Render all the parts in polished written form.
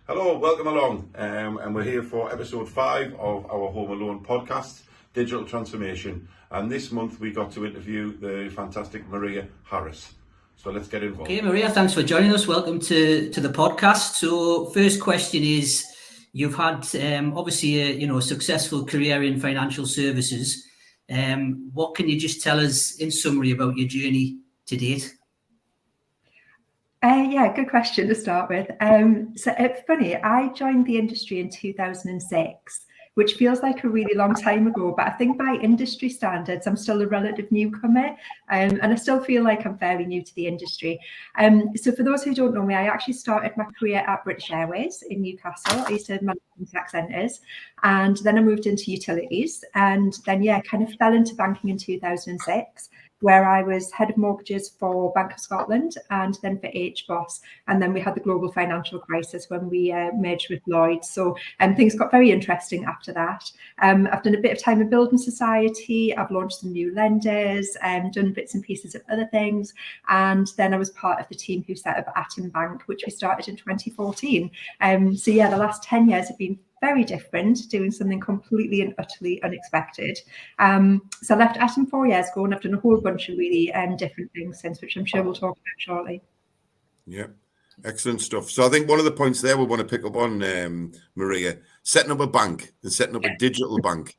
Hello, welcome along, and we're here for episode 5 of our Home Alone podcast, Digital Transformation. And this month we got to interview the fantastic Maria Harris. So let's get involved. Okay, Maria, thanks for joining us. Welcome to the podcast. So first question is, you've had obviously a successful career in financial services. What can you just tell us in summary about your journey to date? Good question to start with. So it's funny, I joined the industry in 2006, which feels like a really long time ago, but I think by industry standards, I'm still a relative newcomer, and I still feel like I'm fairly new to the industry. So for those who don't know me, I actually started my career at British Airways in Newcastle. I used to manage contact centres, and then I moved into utilities, and then kind of fell into banking in 2006. Where I was head of mortgages for Bank of Scotland and then for HBOS. And then we had the global financial crisis when we merged with Lloyds. So things got very interesting after that. I've done a bit of time in building society. I've launched some new lenders and done bits and pieces of other things. And then I was part of the team who set up Atom Bank, which we started in 2014. The last 10 years have been very different, doing something completely and utterly unexpected. So I left Atom 4 years ago, and I've done a whole bunch of really different things since, which I'm sure we'll talk about shortly. Yeah, excellent stuff. So I think one of the points there we want to pick up on, Maria, setting up a bank and setting up a digital bank.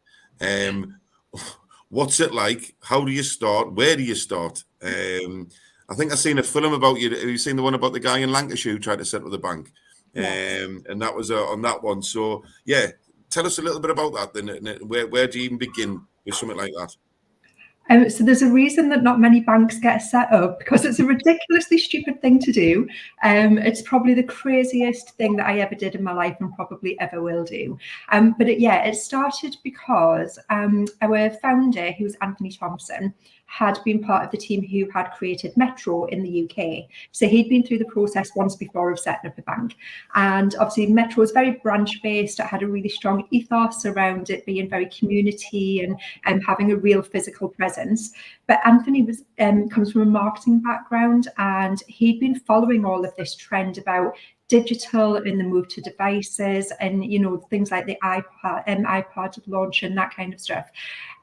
What's it like? How do you start? Where do you start? I think I've seen a film about you. Have you seen the one about the guy in Lancashire who tried to set up the bank? Yes. And that was on that one. So yeah, tell us a little bit about that. Then where do you even begin with something like that? So there's a reason that not many banks get set up, because it's a ridiculously stupid thing to do. It's probably the craziest thing that I ever did in my life and probably ever will do. It started because our founder, who was Anthony Thompson, had been part of the team who had created Metro in the UK. So he'd been through the process once before of setting up a bank. And obviously Metro was very branch-based. It had a really strong ethos around it being very community and having a real physical presence. But Anthony comes from a marketing background, and he'd been following all of this trend about digital and the move to devices and things like the iPod launch and that kind of stuff.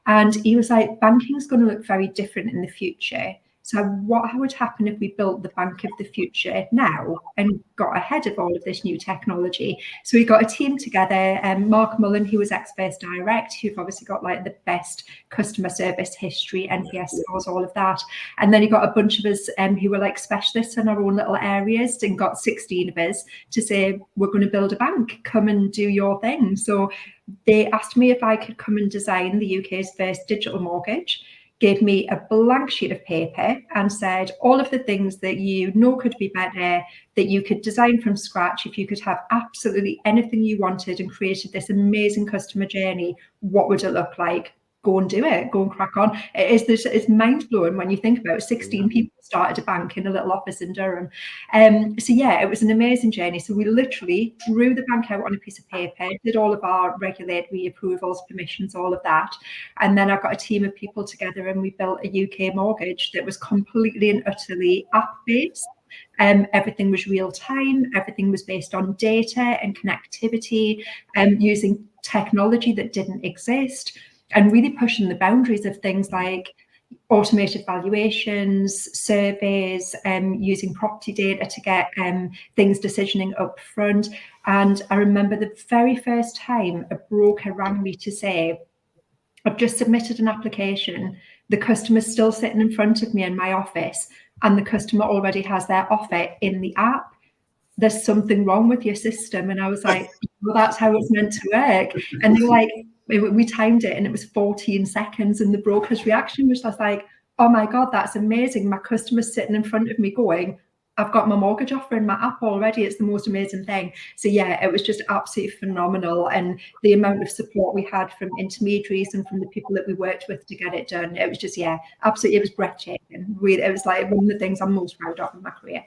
And he was like, banking is going to look very different in the future. So what would happen if we built the bank of the future now and got ahead of all of this new technology? So we got a team together, Mark Mullen, who was ex-First Direct, who've obviously got like the best customer service history, NPS scores, all of that. And then he got a bunch of us who were like specialists in our own little areas, and got 16 of us to say, we're going to build a bank, come and do your thing. So they asked me if I could come and design the UK's first digital mortgage, gave me a blank sheet of paper and said all of the things that could be better, that you could design from scratch. If you could have absolutely anything you wanted and created this amazing customer journey, what would it look like? Go and do it, go and crack on. It's mind-blowing when you think about it. 16 people started a bank in a little office in Durham. It was an amazing journey. So we literally drew the bank out on a piece of paper, did all of our regulatory approvals, permissions, all of that. And then I got a team of people together and we built a UK mortgage that was completely and utterly app-based. Everything was real time, everything was based on data and connectivity, using technology that didn't exist, and really pushing the boundaries of things like automated valuations, surveys, using property data to get things decisioning up front. And I remember the very first time a broker rang me to say, I've just submitted an application, the customer's still sitting in front of me in my office, and the customer already has their offer in the app. There's something wrong with your system. And I was like, well, that's how it's meant to work. And they were like, we timed it and it was 14 seconds. And the broker's reaction was just like, oh my God, that's amazing. My customer's sitting in front of me going, I've got my mortgage offer in my app already. It's the most amazing thing. So yeah, it was just absolutely phenomenal. And the amount of support we had from intermediaries and from the people that we worked with to get it done, it was just, absolutely, it was breathtaking. Really, it was like one of the things I'm most proud of in my career.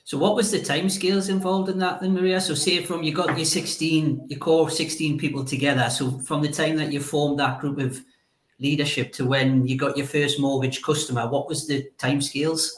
So what was the timescales involved in that then, Maria? So say from you got your core 16 people together. So from the time that you formed that group of leadership to when you got your first mortgage customer, what was the timescales?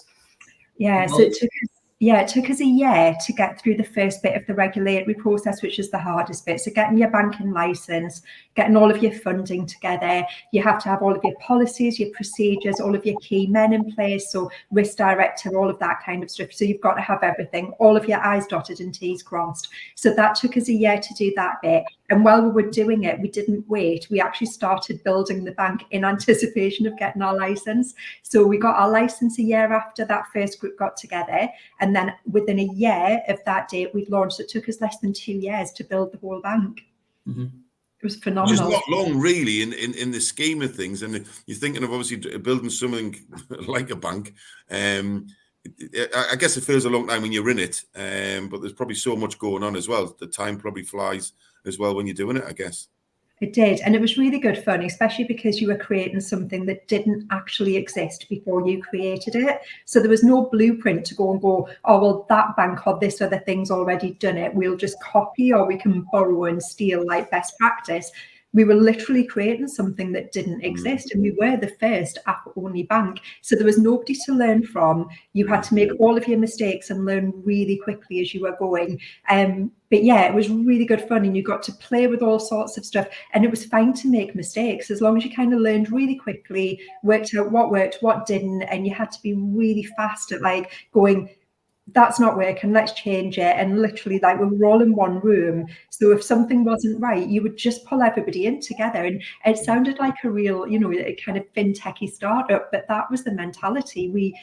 Yeah, so it took us Yeah, it took us a year to get through the first bit of the regulatory process, which is the hardest bit. So getting your banking license, getting all of your funding together. You have to have all of your policies, your procedures, all of your key men in place. So risk director, all of that kind of stuff. So you've got to have everything, all of your I's dotted and T's crossed. So that took us a year to do that bit. And while we were doing it, we didn't wait. We actually started building the bank in anticipation of getting our license. So we got our license a year after that first group got together. And then within a year of that date, we'd launched. It took us less than 2 years to build the whole bank. Mm-hmm. It was phenomenal. Which is not long, really, in the scheme of things. And you're thinking of obviously building something like a bank. I guess it feels a long time when you're in it, but there's probably so much going on as well. The time probably flies as well when you're doing it, I guess. It did. And it was really good fun, especially because you were creating something that didn't actually exist before you created it. So there was no blueprint to go and go, oh, well, that bank or this other thing's already done it. We'll just copy, or we can borrow and steal like best practice. We were literally creating something that didn't exist, and we were the first app-only bank. So there was nobody to learn from. You had to make all of your mistakes and learn really quickly as you were going. But yeah, it was really good fun, and you got to play with all sorts of stuff. And it was fine to make mistakes as long as you kind of learned really quickly, worked out what worked, what didn't, and you had to be really fast at like going, that's not working, let's change it. And literally, like, we were all in one room, so if something wasn't right, you would just pull everybody in together. And it sounded like a real, a kind of fintechy startup, but that was the mentality. We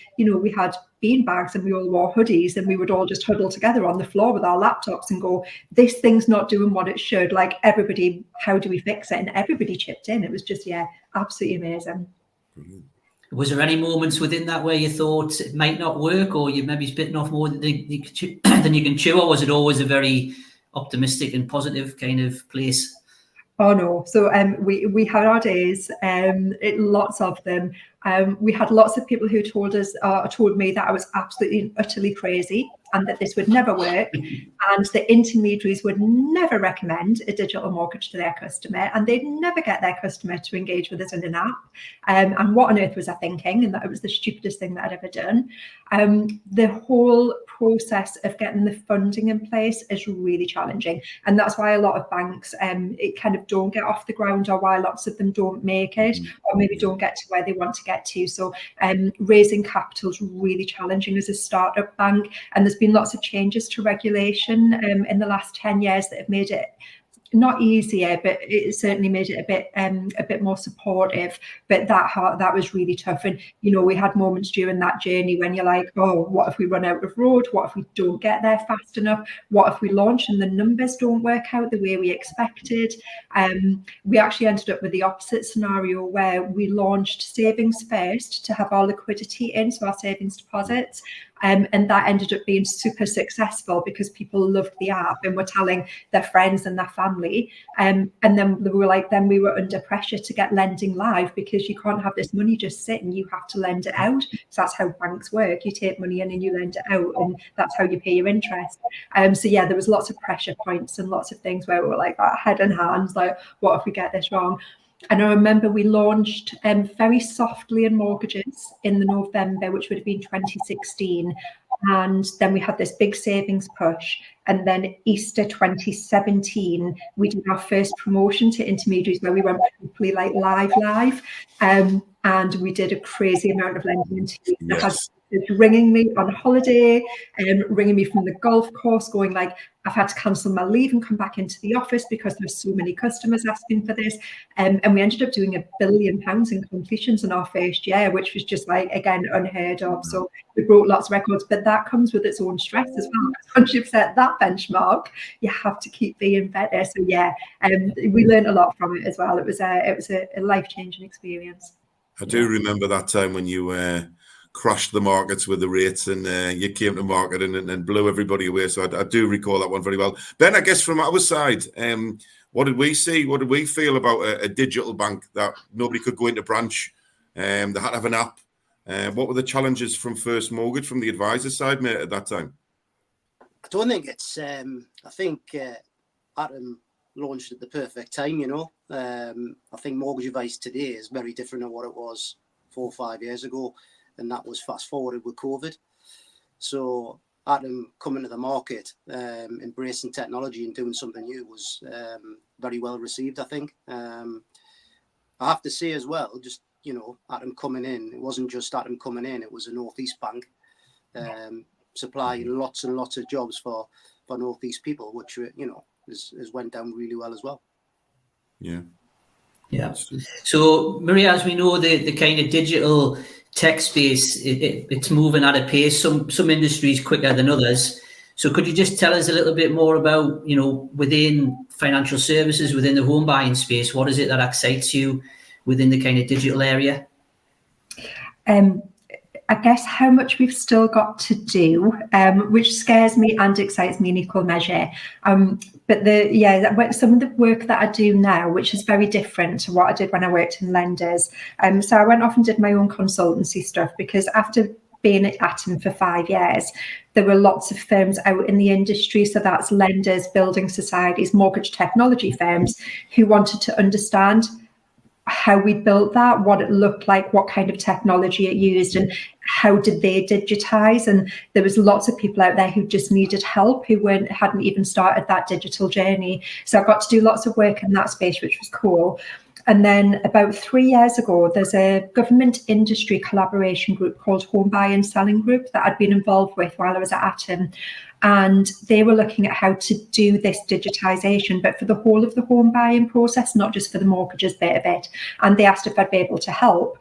had bean bags and we all wore hoodies, and we would all just huddle together on the floor with our laptops and go, this thing's not doing what it should, like, everybody, how do we fix it? And everybody chipped in. It was just, absolutely amazing. Brilliant. Was there any moments within that where you thought it might not work, or you maybe bitten off more than you can chew, or was it always a very optimistic and positive kind of place? Oh no! So we had our days, lots of them. We had lots of people who told me that I was absolutely utterly crazy and that this would never work, and the intermediaries would never recommend a digital mortgage to their customer, and they'd never get their customer to engage with us in an app. And what on earth was I thinking? And that it was the stupidest thing that I'd ever done. The whole process of getting the funding in place is really challenging, and that's why a lot of banks it kind of don't get off the ground, or why lots of them don't make it, or maybe don't get to where they want to get to. So raising capital is really challenging as a startup bank, and there's been lots of changes to regulation in the last 10 years that have made it not easier, but it certainly made it a bit more supportive. But that was really tough. And we had moments during that journey when you're like, oh, what if we run out of road? What if we don't get there fast enough? What if we launch and the numbers don't work out the way we expected? We actually ended up with the opposite scenario, where we launched savings first to have our liquidity in, so our savings deposits. And that ended up being super successful because people loved the app and were telling their friends and their family. And then we were under pressure to get lending live, because you can't have this money just sitting. You have to lend it out. So that's how banks work. You take money in and you lend it out, and that's how you pay your interest. So yeah, there was lots of pressure points and lots of things where we were like that head in hands, like, what if we get this wrong? And I remember we launched very softly in mortgages in the November, which would have been 2016. And then we had this big savings push. And then Easter 2017, we did our first promotion to intermediaries, where we went properly like live. And we did a crazy amount of lending into Yes. ringing me on holiday and ringing me from the golf course, going like, I've had to cancel my leave and come back into the office because there's so many customers asking for this. And we ended up doing £1 billion in completions in our first year, which was just like, again, unheard of. So we broke lots of records, but that comes with its own stress as well. Once you've set that benchmark, you have to keep being better. So yeah, we learned a lot from it as well. It was a life-changing experience. I do remember that time when you crashed the markets with the rates, and you came to market and blew everybody away. So I do recall that one very well. Ben, I guess from our side, what did we see? What did we feel about a digital bank that nobody could go into branch? They had to have an app. What were the challenges from First Mortgage, from the advisor side, mate, at that time? I don't think it's. I think Adam launched at the perfect time. I think mortgage advice today is very different than what it was 4 or 5 years ago. And that was fast forwarded with COVID. So Atom coming to the market, embracing technology and doing something new was very well received, I think. I have to say as well, just, you know, Atom coming in, it wasn't just Atom coming in, it was a North East bank supplying lots and lots of jobs for North East people, which, you know, has went down really well as well. Yeah. Yeah. So, Maria, as we know, the kind of digital tech space, it's moving at a pace. Some industries quicker than others. So could you just tell us a little bit more about, you know, within financial services, within the home buying space, what is it that excites you within the kind of digital area? I guess how much we've still got to do, which scares me and excites me in equal measure. But some of the work that I do now, which is very different to what I did when I worked in lenders. So I went off and did my own consultancy stuff, because after being at Atom for 5 years, there were lots of firms out in the industry. So that's lenders, building societies, mortgage technology firms who wanted to understand how we built that, what it looked like, what kind of technology it used, and how did they digitize. And there was lots of people out there who just needed help, who hadn't even started that digital journey. So I got to do lots of work in that space, which was cool. And then about 3 years ago, there's a government industry collaboration group called Home Buy and Selling Group that I'd been involved with while I was at Atom. And they were looking at how to do this digitization, but for the whole of the home buying process, not just for the mortgages bit of it. And they asked if I'd be able to help.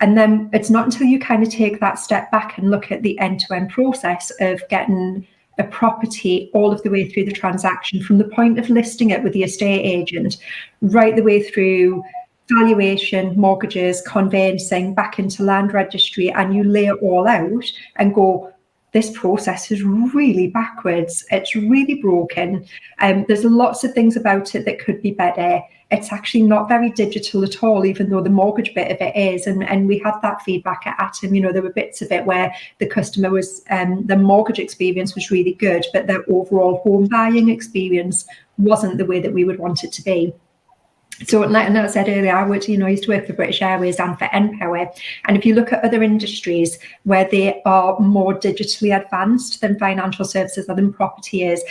And then it's not until you kind of take that step back and look at the end-to-end process of getting a property all of the way through the transaction, from the point of listing it with the estate agent, right the way through valuation, mortgages, conveyancing, back into land registry, and you lay it all out and go, this process is really backwards. It's really broken. There's lots of things about it that could be better. It's actually not very digital at all, even though the mortgage bit of it is. And we had that feedback at Atom. You know, there were bits of it where the customer was, the mortgage experience was really good, but their overall home buying experience wasn't the way that we would want it to be. So, like I said earlier, I used to work for British Airways and for npower. And if you look at other industries where they are more digitally advanced than financial services or than property is,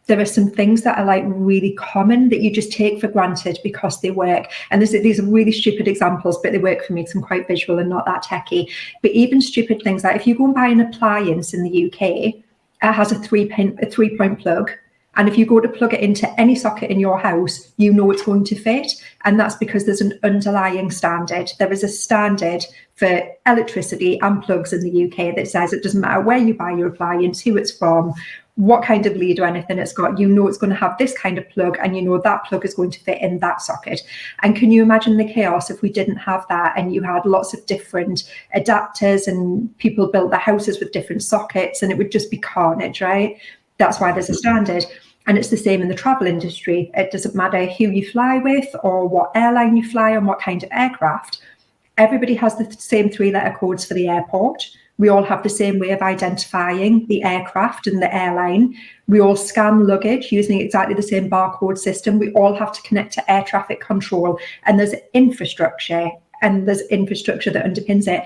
there are some things that are like really common that you just take for granted because they work. And these are really stupid examples, but they work for me because I'm quite visual and not that techie. But even stupid things like if you go and buy an appliance in the UK, it has a three-point plug. And if you go to plug it into any socket in your house, you know it's going to fit. And that's because there's an underlying standard. There is a standard for electricity and plugs in the UK that says it doesn't matter where you buy your appliance, who it's from, what kind of lead or anything it's got, you know it's going to have this kind of plug, and you know that plug is going to fit in that socket. And can you imagine the chaos if we didn't have that, and you had lots of different adapters and people built their houses with different sockets, and it would just be carnage, right? That's why there's a standard. And it's the same in the travel industry. It doesn't matter who you fly with or what airline you fly on, what kind of aircraft. Everybody has the same 3-letter codes for the airport. We all have the same way of identifying the aircraft and the airline. We all scan luggage using exactly the same barcode system. We all have to connect to air traffic control. And there's infrastructure, and there's infrastructure that underpins it.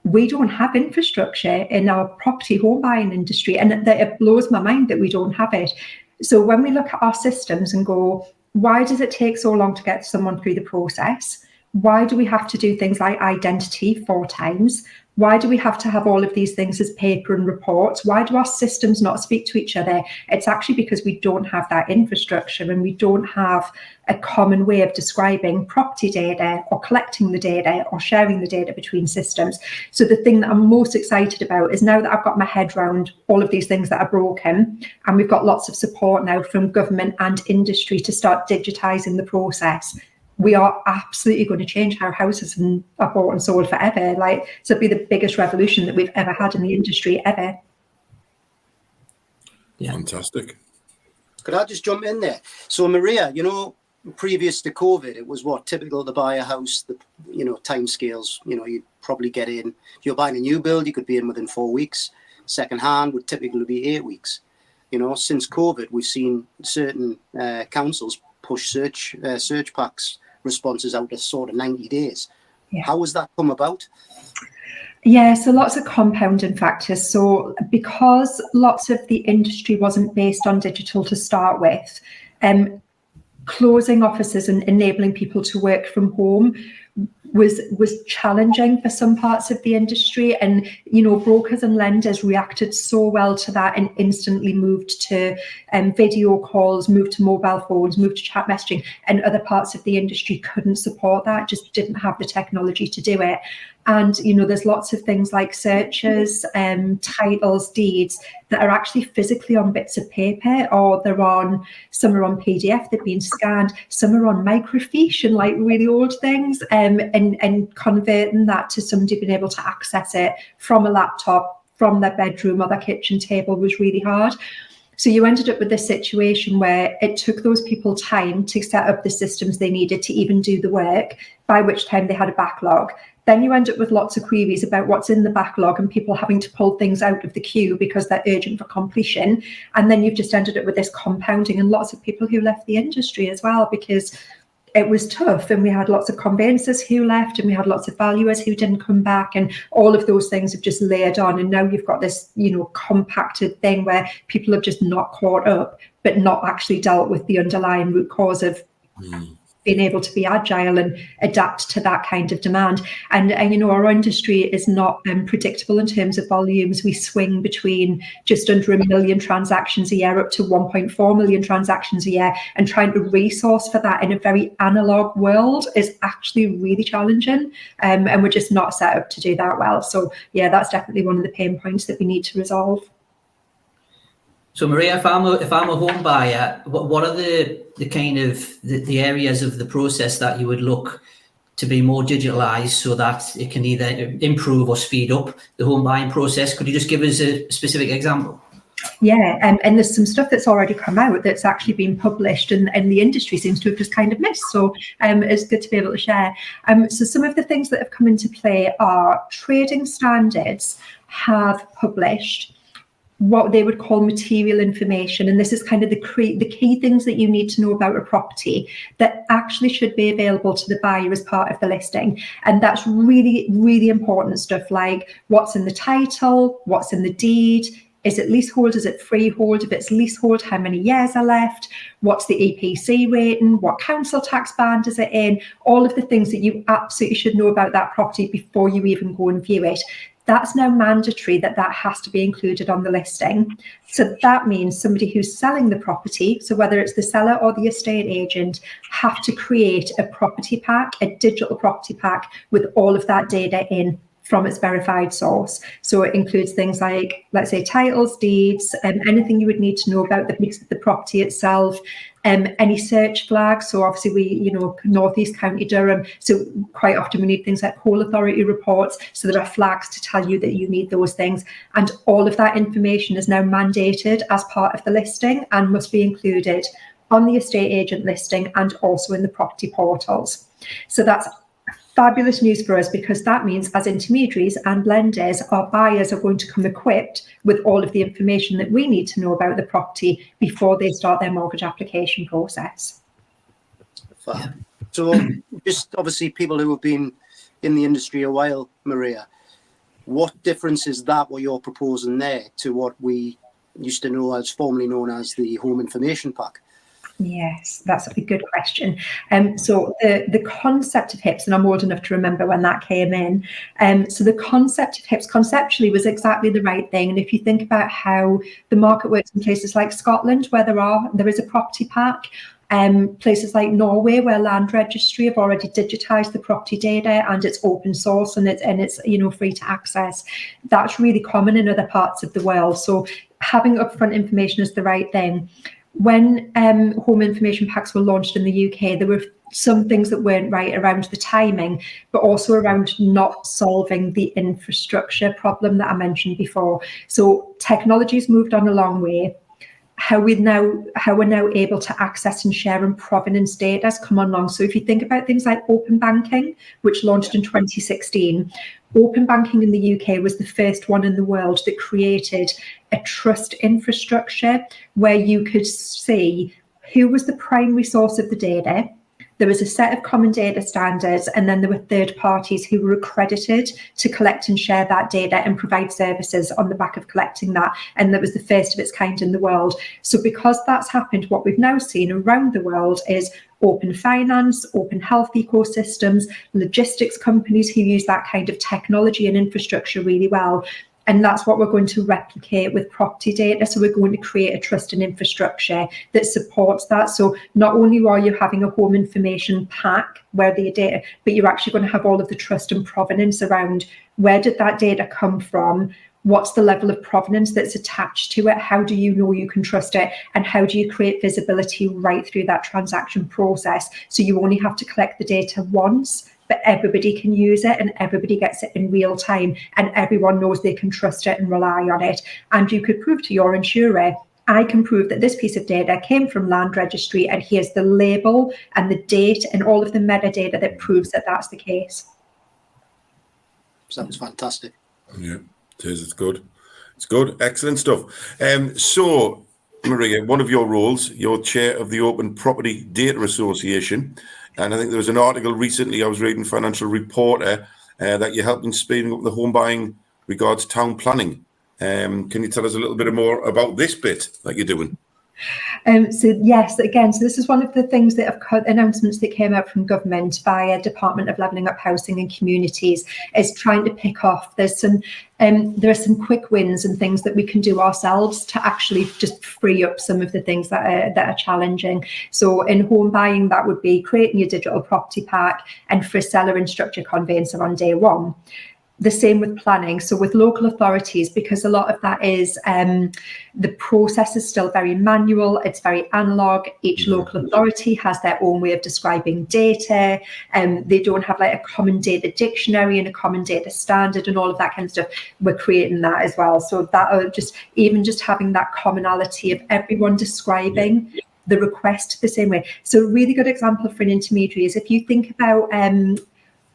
We don't have infrastructure in our property home buying industry, and it blows my mind that we don't have it. So when we look at our systems and go, why does it take so long to get someone through the process? Why do we have to do things like identity 4 times? Why do we have to have all of these things as paper and reports? Why do our systems not speak to each other? It's actually because we don't have that infrastructure, and we don't have a common way of describing property data or collecting the data or sharing the data between systems. So the thing that I'm most excited about is now that I've got my head around all of these things that are broken, and we've got lots of support now from government and industry to start digitizing the process, we are absolutely going to change how houses are bought and sold forever. Like, so it'll be the biggest revolution that we've ever had in the industry ever. Yeah. Fantastic. Could I just jump in there? So Maria, you know, previous to COVID, it was typical to buy a house, timescales, you'd probably get in. If you're buying a new build, you could be in within 4 weeks. Second hand would typically be 8 weeks. Since COVID, we've seen certain councils push search packs responses out to sort of 90 days. Yeah. How has that come about? Yeah, so lots of compounding factors. So because lots of the industry wasn't based on digital to start with, closing offices and enabling people to work from home was challenging for some parts of the industry, and brokers and lenders reacted so well to that and instantly moved to video calls, moved to mobile phones, moved to chat messaging, and other parts of the industry couldn't support that, just didn't have the technology to do it. And there's lots of things like searches, titles, deeds that are actually physically on bits of paper, or some are on PDF, they've been scanned, some are on microfiche and like really old things, and converting that to somebody being able to access it from a laptop, from their bedroom or their kitchen table was really hard. So you ended up with this situation where it took those people time to set up the systems they needed to even do the work, by which time they had a backlog. Then you end up with lots of queries about what's in the backlog and people having to pull things out of the queue because they're urgent for completion. And then you've just ended up with this compounding and lots of people who left the industry as well, because it was tough, and we had lots of conveyancers who left, and we had lots of valuers who didn't come back, and all of those things have just layered on. And now you've got this, compacted thing where people have just not caught up, but not actually dealt with the underlying root cause of being able to be agile and adapt to that kind of demand. And our industry is not predictable in terms of volumes. We swing between just under 1 million transactions a year up to 1.4 million transactions a year, and trying to resource for that in a very analog world is actually really challenging, and we're just not set up to do that well. So yeah, that's definitely one of the pain points that we need to resolve. So Maria, if I'm a home buyer, what are the kind of the areas of the process that you would look to be more digitalized so that it can either improve or speed up the home buying process? Could you just give us a specific example? Yeah, and there's some stuff that's already come out that's actually been published, and the industry seems to have just kind of missed. So it's good to be able to share. So some of the things that have come into play are trading standards have published what they would call material information, and this is kind of the key things that you need to know about a property that actually should be available to the buyer as part of the listing. And that's really, really important stuff, like what's in the title, what's in the deed, is it leasehold, is it freehold, if it's leasehold, how many years are left, what's the EPC rating, what council tax band is it in, all of the things that you absolutely should know about that property before you even go and view it. That's now mandatory, that has to be included on the listing. So that means somebody who's selling the property, so whether it's the seller or the estate agent, have to create a property pack, a digital property pack with all of that data in from its verified source. So it includes things like, let's say, titles, deeds, anything you would need to know about the property itself, any search flags. So obviously we, North East County Durham, so quite often we need things like Coal Authority reports. So there are flags to tell you that you need those things. And all of that information is now mandated as part of the listing and must be included on the estate agent listing and also in the property portals. So that's fabulous news for us, because that means as intermediaries and lenders, our buyers are going to come equipped with all of the information that we need to know about the property before they start their mortgage application process. Yeah. So just obviously people who have been in the industry a while, Maria, what difference is that what you're proposing there to what we used to know as, formerly known as, the Home Information Pack? Yes, that's a good question. So the concept of HIPS, and I'm old enough to remember when that came in. So the concept of HIPS conceptually was exactly the right thing. And if you think about how the market works in places like Scotland, where there is a property pack, places like Norway, where Land Registry have already digitized the property data and it's open source and it's free to access. That's really common in other parts of the world. So having upfront information is the right thing. When home information packs were launched in the UK, there were some things that weren't right around the timing, but also around not solving the infrastructure problem that I mentioned before. So technology's moved on a long way. How we're now able to access and share and provenance data has come along. So if you think about things like open banking, which launched in 2016, open banking in the UK was the first one in the world that created a trust infrastructure where you could see who was the primary source of the data, There was a set of common data standards, and then there were third parties who were accredited to collect and share that data and provide services on the back of collecting that. And that was the first of its kind in the world. So because that's happened, what we've now seen around the world is open finance, open health ecosystems, logistics companies who use that kind of technology and infrastructure really well. And that's what we're going to replicate with property data. So we're going to create a trust and infrastructure that supports that. So not only are you having a home information pack where the data, but you're actually going to have all of the trust and provenance around where did that data come from? What's the level of provenance that's attached to it? How do you know you can trust it? And how do you create visibility right through that transaction process? So you only have to collect the data once, but everybody can use it and everybody gets it in real time and everyone knows they can trust it and rely on it. And you could prove to your insurer, I can prove that this piece of data came from Land Registry and here's the label and the date and all of the metadata that proves that that's the case. Sounds fantastic. Yeah, it is. It's good. It's good. Excellent stuff. So, Maria, one of your roles, you're chair of the Open Property Data Association. And I think there was an article recently I was reading, Financial Reporter, that you're helping speeding up the home buying regards town planning. Can you tell us a little bit more about this bit that you're doing? So yes, again, so this is one of the things that have announcements that came out from government via Department of Levelling Up Housing and Communities is trying to pick off. There are some quick wins and things that we can do ourselves to actually just free up some of the things that are challenging. So in home buying, that would be creating your digital property pack and for a seller and structure conveyancer on day one. The same with planning. So with local authorities, because a lot of that is the process is still very manual, it's very analog. Each local authority has their own way of describing data, and they don't have like a common data dictionary and a common data standard and all of that kind of stuff. We're creating that as well. So that just having that commonality of everyone describing the request the same way. So a really good example for an intermediary is if you think about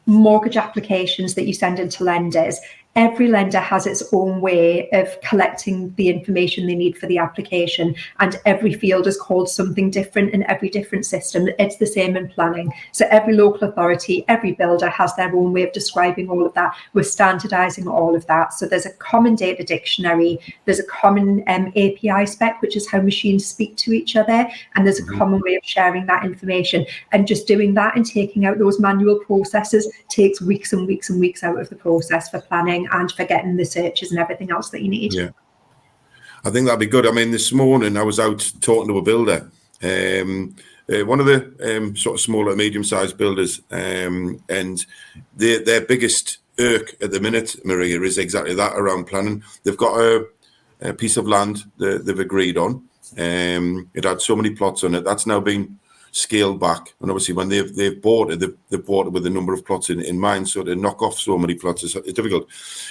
mortgage applications that you send into lenders. Every lender has its own way of collecting the information they need for the application, and every field is called something different in every different system. It's the same in planning. So every local authority, every builder has their own way of describing all of that. We're standardizing all of that. So there's a common data dictionary, there's a common API spec, which is how machines speak to each other, and there's a common way of sharing that information. And just doing that and taking out those manual processes takes weeks and weeks and weeks out of the process for planning and for getting the searches and everything else that you need. Yeah, I think that'd be good. I mean, this morning I was out talking to a builder, one of the sort of smaller, medium-sized builders, and their biggest irk at the minute, Maria, is exactly that around planning. They've got a piece of land that they've agreed on. It had so many plots on it. That's now been scaled back, and obviously when they've bought it, they've bought it with a number of plots in mind, so to knock off so many plots is difficult.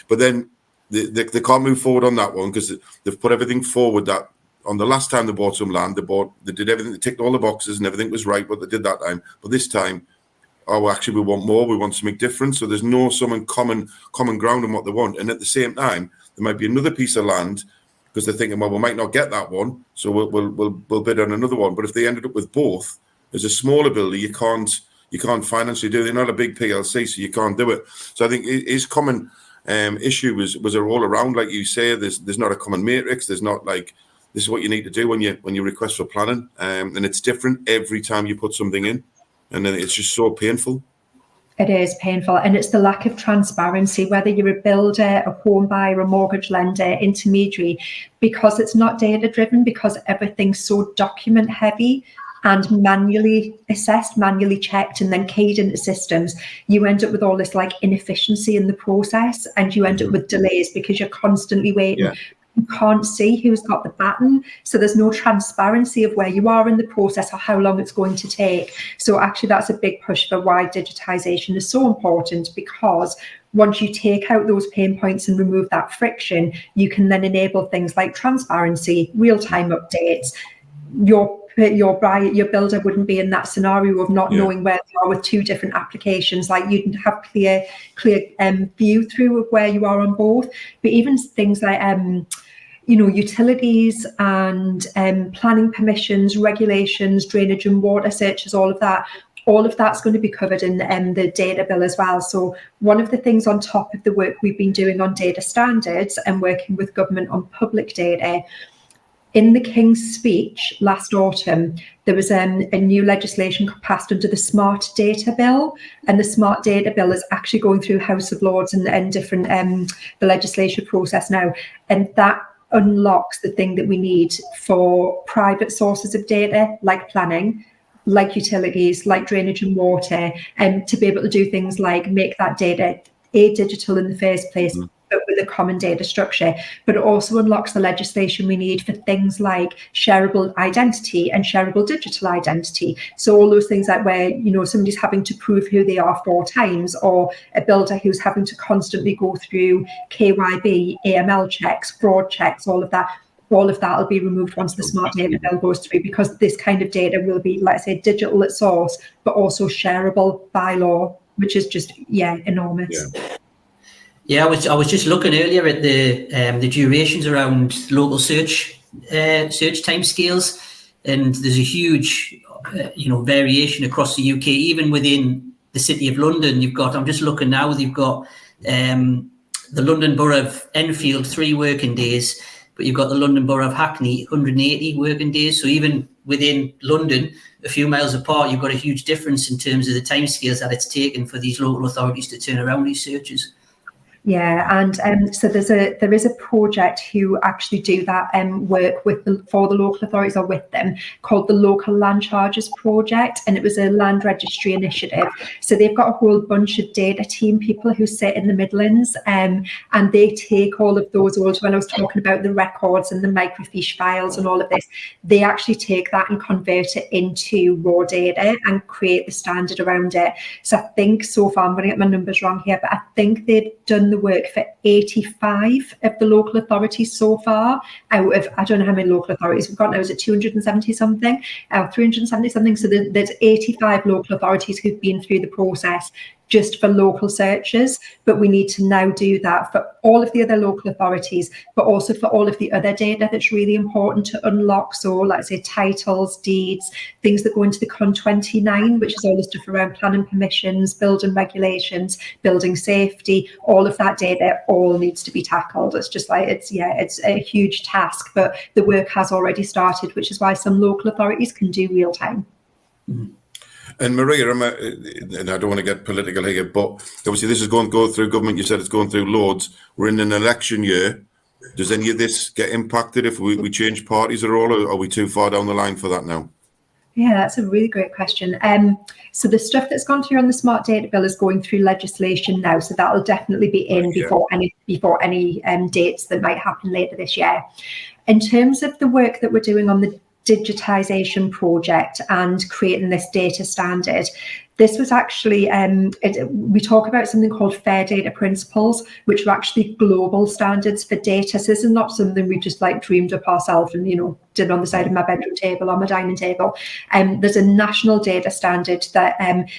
But then they can't move forward on that one because they've put everything forward that on the last time they bought some land, they did everything, they ticked all the boxes and everything was right what they did that time. But this time, actually we want more, we want something different. So there's no some common ground in what they want. And at the same time, there might be another piece of land because they're thinking, well, we might not get that one, so we'll bid on another one. But if they ended up with both, as a smaller builder, you can't financially do it. They're not a big PLC, so you can't do it. So I think his common issue was a all around, like you say. There's not a common matrix. There's not like this is what you need to do when you request for planning, and it's different every time you put something in, and then it's just so painful. It is painful, and it's the lack of transparency, whether you're a builder, a home buyer, a mortgage lender, intermediary, because it's not data driven, because everything's so document heavy and manually assessed, manually checked, and then keyed into systems. You end up with all this like inefficiency in the process, and you end up with delays because you're constantly waiting. Yeah. You can't see who's got the baton, so there's no transparency of where you are in the process or how long it's going to take. So actually that's a big push for why digitization is so important, because once you take out those pain points and remove that friction, you can then enable things like transparency, real-time updates. Your builder wouldn't be in that scenario of not knowing where they are with two different applications. Like you'd have clear view through of where you are on both. But even things like utilities and planning permissions, regulations, drainage and water searches, all of that all of that's going to be covered in the data bill as well. So one of the things on top of the work we've been doing on data standards and working with government on public data, in the King's speech last autumn, there was a new legislation passed under the Smart Data Bill, and the Smart Data Bill is actually going through House of Lords and different the legislation process now, and that unlocks the thing that we need for private sources of data like planning, like utilities, like drainage and water, and to be able to do things like make that data digital in the first place, but with a common data structure. But it also unlocks the legislation we need for things like shareable identity and shareable digital identity. So all those things like where, you know, somebody's having to prove who they are 4 times, or a builder who's having to constantly go through KYB, AML checks, fraud checks, all of that will be removed once the Smart Data Bill goes through, because this kind of data will be, let's say, digital at source, but also shareable by law, which is just, enormous. Yeah, I was just looking earlier at the durations around local search timescales, and there's a huge variation across the UK. Even within the City of London, I'm just looking now, they've got the London Borough of Enfield 3 working days, but you've got the London Borough of Hackney 180 working days. So even within London, a few miles apart, you've got a huge difference in terms of the timescales that it's taken for these local authorities to turn around these searches. Yeah, and so there is a project who actually do that work for the local authorities or with them, called the Local Land Charges Project, and it was a land registry initiative. So they've got a whole bunch of data team people who sit in the Midlands, and they take all of those old, when I was talking about the records and the microfiche files and all of this, they actually take that and convert it into raw data and create the standard around it. So I think so far, I'm going to get my numbers wrong here, but I think they've done the work for 85 of the local authorities so far, out of, I don't know how many local authorities we've got now, is it 270 something, 370 something? So there's 85 local authorities who've been through the process just for local searches, but we need to now do that for all of the other local authorities, but also for all of the other data that's really important to unlock. So let's say titles, deeds, things that go into the Con 29, which is all the stuff around planning permissions, building regulations, building safety, all of that data all needs to be tackled. It's just like, it's a huge task, but the work has already started, which is why some local authorities can do real time. Mm-hmm. And Maria, and I don't want to get political here, but obviously this is going to go through government. You said it's going through Lords. We're in an election year. Does any of this get impacted if we change parties at all, or are we too far down the line for that now? Yeah, that's a really great question. So the stuff that's gone through on the Smart Data Bill is going through legislation now, so that'll definitely be in before any dates that might happen later this year. In terms of the work that we're doing on the digitisation project and creating this data standard, this was actually, we talk about something called Fair Data Principles, which are actually global standards for data. So this is not something we just like dreamed up ourselves and, did on the side of my bedroom table or my dining table. There's a national data standard that,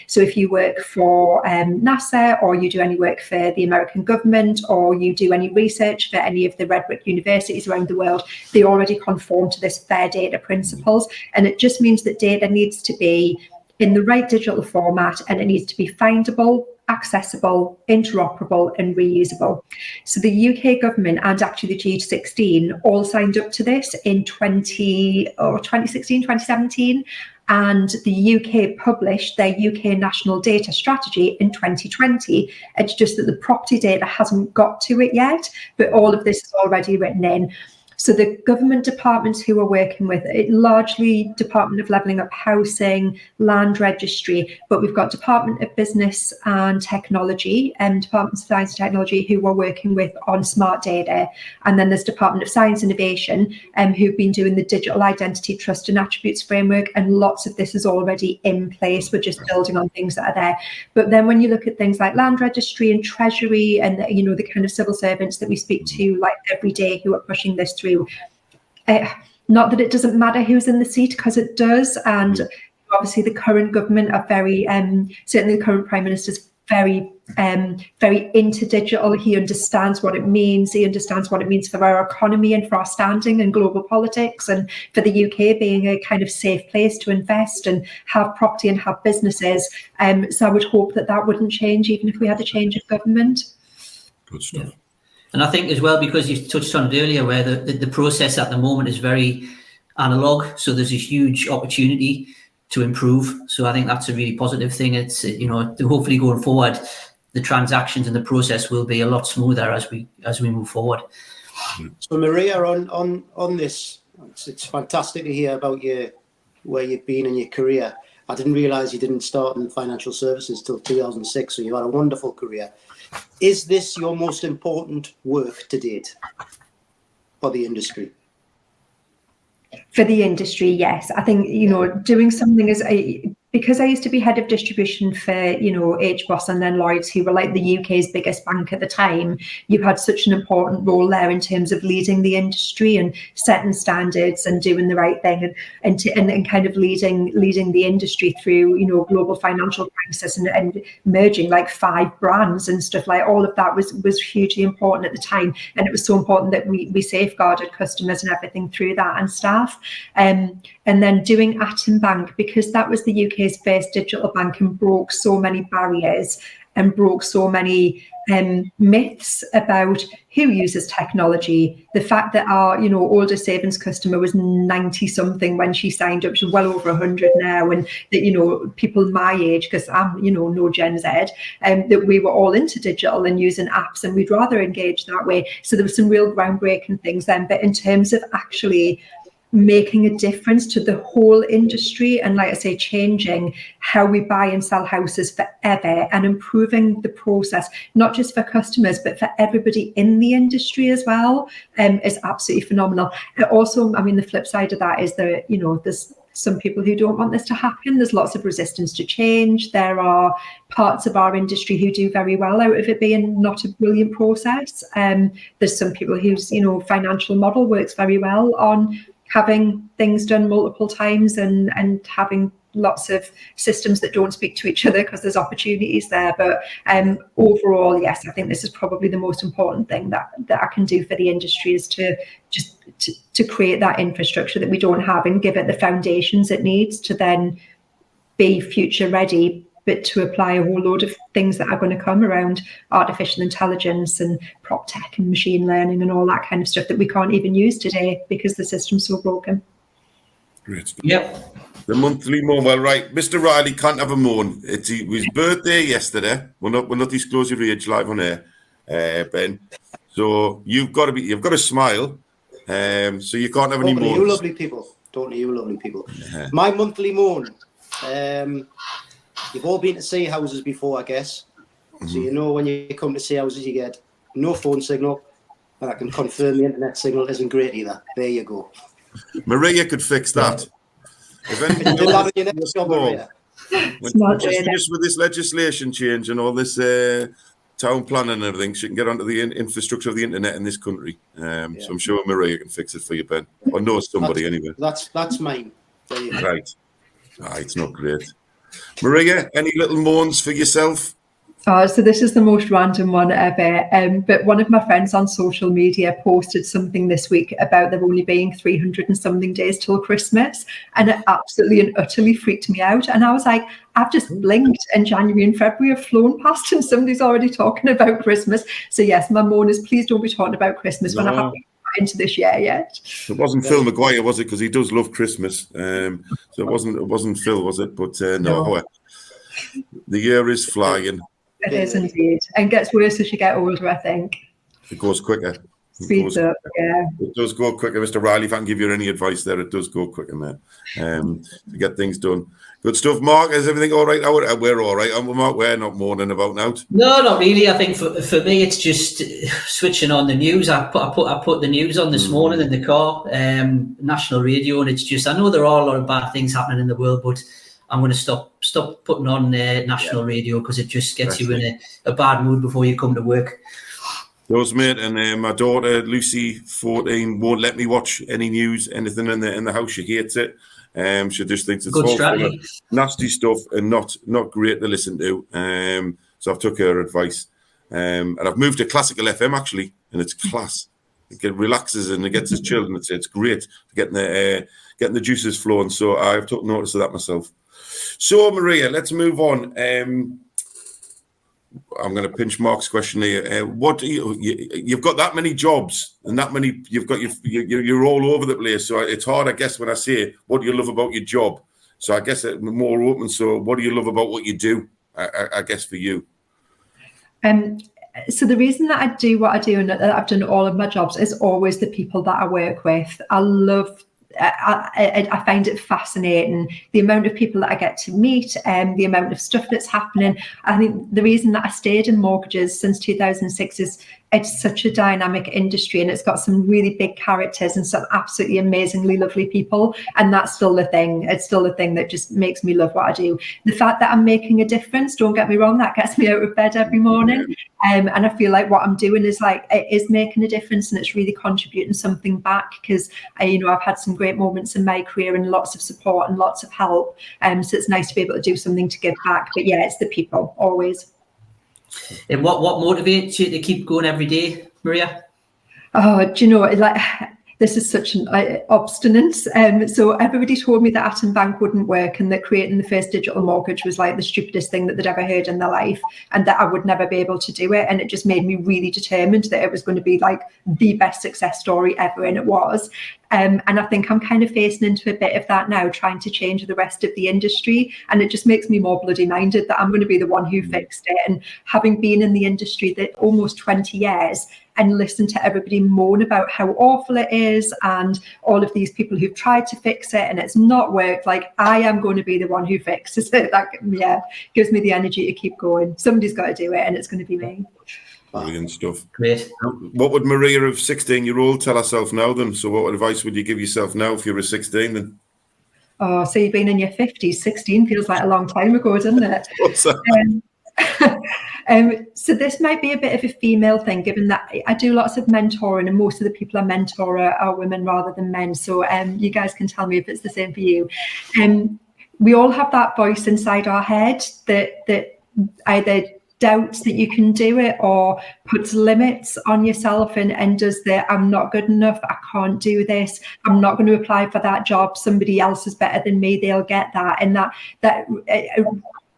so if you work for NASA, or you do any work for the American government, or you do any research for any of the Redwood universities around the world, they already conform to this Fair Data Principles. And it just means that data needs to be in the right digital format, and it needs to be findable, accessible, interoperable and reusable. So the UK government and actually the G16 all signed up to this in 2016, 2017, and the UK published their UK National Data Strategy in 2020. It's just that the property data hasn't got to it yet, but all of this is already written in. So the government departments who are working with it, largely Department of Levelling Up Housing, Land Registry, but we've got Department of Business and Technology and Department of Science and Technology who are working with on smart data. And then there's Department of Science Innovation who've been doing the Digital Identity Trust and Attributes Framework, and lots of this is already in place. We're just building on things that are there. But then when you look at things like Land Registry and Treasury and the kind of civil servants that we speak to like every day who are pushing this through, not that it doesn't matter who's in the seat, because it does, and obviously the current government are very certainly the current Prime Minister's very very into digital. He understands what it means. He understands what it means for our economy and for our standing in global politics, and for the UK being a kind of safe place to invest and have property and have businesses. So I would hope that that wouldn't change even if we had a change of government. Good stuff. Yeah. And I think as well, because you touched on it earlier, where the process at the moment is very analog, so there's a huge opportunity to improve. So I think that's a really positive thing. It's, you know, hopefully going forward, the transactions and the process will be a lot smoother as we move forward. So Maria, on this, it's fantastic to hear about where you've been in your career. I didn't realise you didn't start in financial services till 2006, so you had a wonderful career. Is this your most important work to date for the industry? For the industry, yes. I think, you know, doing something because I used to be head of distribution for, you know, HBOS and then Lloyds, who were like the UK's biggest bank at the time. You had such an important role there in terms of leading the industry and setting standards and doing the right thing and kind of leading the industry through, you know, global financial crisis and merging like 5 brands and stuff. Like all of that was hugely important at the time, and it was so important that we safeguarded customers and everything through that and staff. And then doing Atom Bank, because that was the UK's first digital bank and broke so many barriers and broke so many myths about who uses technology. The fact that our, you know, older savings customer was 90 something when she signed up, she's well over 100 now, and that, you know, people my age, because I'm, you know, no Gen Z, that we were all into digital and using apps, and we'd rather engage that way. So there was some real groundbreaking things then. But in terms of actually making a difference to the whole industry and, like I say, changing how we buy and sell houses forever and improving the process, not just for customers, but for everybody in the industry as well, is absolutely phenomenal. And also, I mean, the flip side of that is that, you know, there's some people who don't want this to happen. There's lots of resistance to change. There are parts of our industry who do very well out of it being not a brilliant process. There's some people whose, you know, financial model works very well on having things done multiple times and having lots of systems that don't speak to each other because there's opportunities there. But overall, yes, I think this is probably the most important thing that I can do for the industry, is to just to create that infrastructure that we don't have and give it the foundations it needs to then be future ready, but to apply a whole load of things that are going to come around artificial intelligence and prop tech and machine learning and all that kind of stuff that we can't even use today because the system's so broken. Great. Yep. The monthly moan. Well, right, Mr. Riley can't have a moan. It's his birthday yesterday. We'll not disclose your age live on air, Ben. So you've got to smile. So you can't have any moans. You lovely people. Don't you lovely people. Yeah. My monthly moan. You've all been to see houses before, I guess. Mm-hmm. So you know when you come to see houses, you get no phone signal. And I can confirm the internet signal isn't great either. There you go. Maria could fix that. If anything, just with this legislation change and all this town planning and everything, she can get onto the infrastructure of the internet in this country. So I'm sure Maria can fix it for you, Ben. Or knows somebody anyway. That's mine. Right. It's not great. Maria, any little moans for yourself? So this is the most random one ever. But one of my friends on social media posted something this week about there only being 300 and something days till Christmas. And it absolutely and utterly freaked me out. And I was like, I've just blinked and January and February have flown past and somebody's already talking about Christmas. So yes, my moan is, please don't be talking about Christmas when I haven't into this year yet. It wasn't Phil Maguire, was it? Because he does love Christmas. So it wasn't Phil, was it? But no. The year is flying. It is indeed, and gets worse as you get older, I think. It goes quicker. Speeds up, yeah. It does go quicker, Mr. Riley. If I can give you any advice there, it does go quicker, man. To get things done. Good stuff, Mark. Is everything all right? We're all right. Mark, we're not moaning about now. No, not really. I think for me, it's just switching on the news. I put the news on this morning in the car, national radio, and it's just, I know there are a lot of bad things happening in the world, but I'm going to stop putting on national radio because it just gets you in a bad mood before you come to work. Those, mate, and my daughter Lucy, 14, won't let me watch any news, anything in the house. She hates it. She just thinks it's all full of nasty stuff and not great to listen to. So I've took her advice. And I've moved to classical FM actually, and it's class. It relaxes and it gets us chilled, and it's great getting the juices flowing. So I've took notice of that myself. So Maria, let's move on. I'm going to pinch Mark's question here. What do you've got that many jobs and that many, you're all over the place. So it's hard, I guess, when I say, what do you love about your job? So I guess it's more open. So what do you love about what you do? I guess for you. So the reason that I do what I do and that I've done all of my jobs is always the people that I work with. I find it fascinating, the amount of people that I get to meet and the amount of stuff that's happening. I think the reason that I stayed in mortgages since 2006 is it's such a dynamic industry, and it's got some really big characters and some absolutely amazingly lovely people. And that's still the thing. It's still the thing that just makes me love what I do. The fact that I'm making a difference, don't get me wrong, that gets me out of bed every morning. And I feel like what I'm doing is it is making a difference, and it's really contributing something back, because I've had some great moments in my career and lots of support and lots of help. So it's nice to be able to do something to give back. But yeah, it's the people always. And what motivates you to keep going every day, Maria? Oh, do you know, this is such an obstinance. So everybody told me that Atom Bank wouldn't work, and that creating the first digital mortgage was the stupidest thing that they'd ever heard in their life, and that I would never be able to do it. And it just made me really determined that it was going to be the best success story ever, and it was. And I think I'm kind of facing into a bit of that now, trying to change the rest of the industry. And it just makes me more bloody minded that I'm going to be the one who fixed it. And having been in the industry that almost 20 years and listened to everybody moan about how awful it is, and all of these people who've tried to fix it and it's not worked, I am going to be the one who fixes it. That gives me the energy to keep going. Somebody's got to do it, and it's going to be me. Brilliant stuff. Great. What would Maria of 16-year-old tell herself now then? So what advice would you give yourself now if you were 16 then? Oh, so you've been in your 50s. 16 feels like a long time ago, doesn't it? What's that? So this might be a bit of a female thing, given that I do lots of mentoring, and most of the people I mentor are women rather than men. So you guys can tell me if it's the same for you. We all have that voice inside our head that either doubts that you can do it or puts limits on yourself and does the I'm not good enough, I can't do this, I'm not going to apply for that job, somebody else is better than me, they'll get that. And that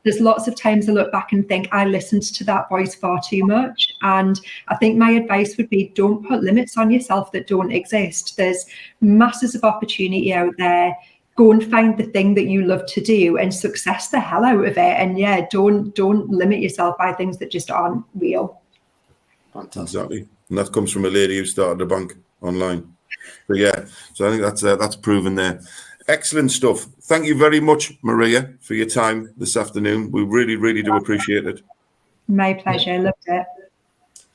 there's lots of times I look back and think I listened to that voice far too much. And I think my advice would be, don't put limits on yourself that don't exist. There's masses of opportunity out there. Go and find the thing that you love to do and success the hell out of it. And yeah, don't limit yourself by things that just aren't real. Fantastic. Exactly. And that comes from a lady who started a bank online. But yeah, so I think that's proven there. Excellent stuff. Thank you very much, Maria, for your time this afternoon. We really, really do appreciate it. My pleasure. Loved it.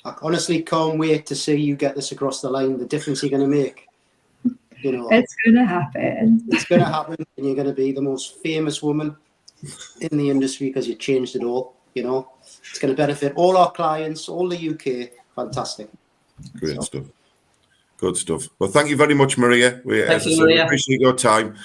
I honestly can't wait to see you get this across the line, the difference you're going to make. It's going to happen. It's going to happen, and you're going to be the most famous woman in the industry because you changed it all. It's going to benefit all our clients, all the UK. Fantastic. Great stuff. Good stuff. Well, thank you very much, Maria. We Thank you, Maria. appreciate your time.